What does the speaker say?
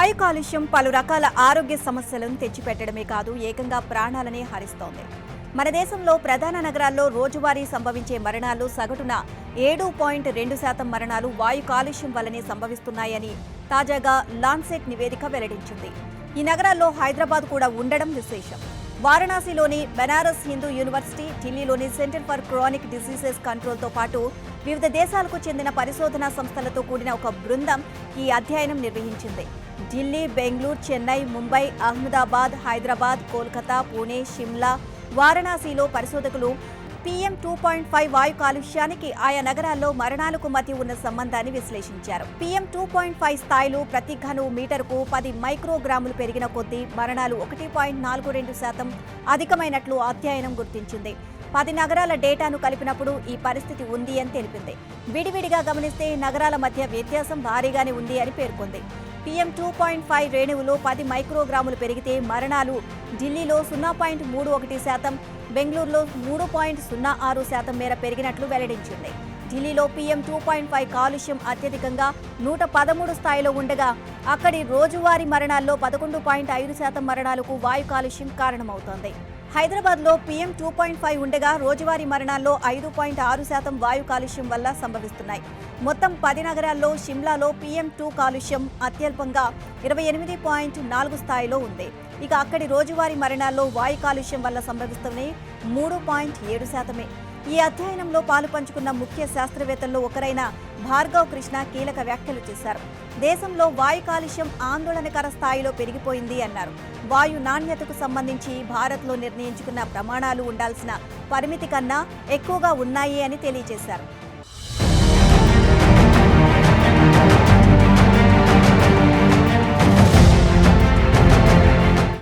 వాయు కాలుష్యం పలు రకాల ఆరోగ్య సమస్యలను తెచ్చిపెట్టడమే కాదు, ఏకంగా ప్రాణాలనే హరిస్తోంది. మన దేశంలో ప్రధాన నగరాల్లో రోజువారీ సంభవించే మరణాలు సగటున 7.2% మరణాలు వాయు కాలుష్యం వల్లనే సంభవిస్తున్నాయని తాజాగా లాన్సెట్ నివేదిక వెల్లడించింది. ఈ నగరాల్లో హైదరాబాద్ కూడా ఉండడం విశేషం. వారణాసిలోని బెనారస్ హిందూ యూనివర్సిటీ, ఢిల్లీలోని సెంటర్ ఫర్ క్రానిక్ డిసీజెస్ కంట్రోల్తో పాటు వివిధ దేశాలకు చెందిన పరిశోధనా సంస్థలతో కూడిన ఒక బృందం ఈ అధ్యయనం నిర్వహించింది. ఢిల్లీ, బెంగళూరు, చెన్నై, ముంబై, అహ్మదాబాద్, హైదరాబాద్, కోల్కతా, పూణే, షిమ్లా, వారణాసిలో పరిశోధకులు PM 2.5 వాయు కాలుష్యానికి ఆయా నగరాల్లో మరణాలకు మధ్య ఉన్న సంబంధాన్ని విశ్లేషించారు. PM 2.5 స్థాయిలు ప్రతి ఘన మీటరుకు 10 మైక్రోగ్రాములు పెరిగిన కొద్దీ మరణాలు 1.42% అధికమైనట్లు అధ్యయనం గుర్తించింది. 10 నగరాల డేటాను కలిపినప్పుడు ఈ పరిస్థితి ఉంది అని తెలిపింది. విడివిడిగా గమనిస్తే నగరాల మధ్య వ్యత్యాసం భారీగానే ఉంది అని పేర్కొంది. PM 2.5 రేణువులో 10 మైక్రోగ్రాములు పెరిగితే మరణాలు ఢిల్లీలో 0.31%, బెంగళూరులో 3.06% మేర పెరిగినట్లు వెల్లడించింది. ఢిల్లీలో PM 2.5 కాలుష్యం అత్యధికంగా 113 స్థాయిలో ఉండగా అక్కడి రోజువారీ మరణాల్లో 11.5% మరణాలకు వాయు కాలుష్యం కారణమవుతోంది. హైదరాబాద్లో PM 2.5 ఉండగా రోజువారీ మరణాల్లో 5.6% వాయు కాలుష్యం వల్ల సంభవిస్తున్నాయి. మొత్తం 10 నగరాల్లో షిమ్లాలో PM 2 కాలుష్యం అత్యల్పంగా 28.4 స్థాయిలో ఉంది. ఇక అక్కడి రోజువారీ మరణాల్లో వాయు కాలుష్యం వల్ల సంభవిస్తున్నవి 3.7%. ఈ అధ్యయనంలో పాలు పంచుకున్న ముఖ్య శాస్త్రవేత్తల్లో ఒకరైన భార్గవ్ కృష్ణ కీలక వ్యాఖ్యలు చేశారు. దేశంలో వాయు కాలుష్యం ఆందోళనకర స్థాయిలో పెరిగిపోయింది అన్నారు. వాయు నాణ్యతకు సంబంధించి భారత్లో నిర్ణయించుకున్న ప్రమాణాలు ఉండాల్సిన పరిమితి కన్నా ఎక్కువగా ఉన్నాయి అని తెలియజేశారు.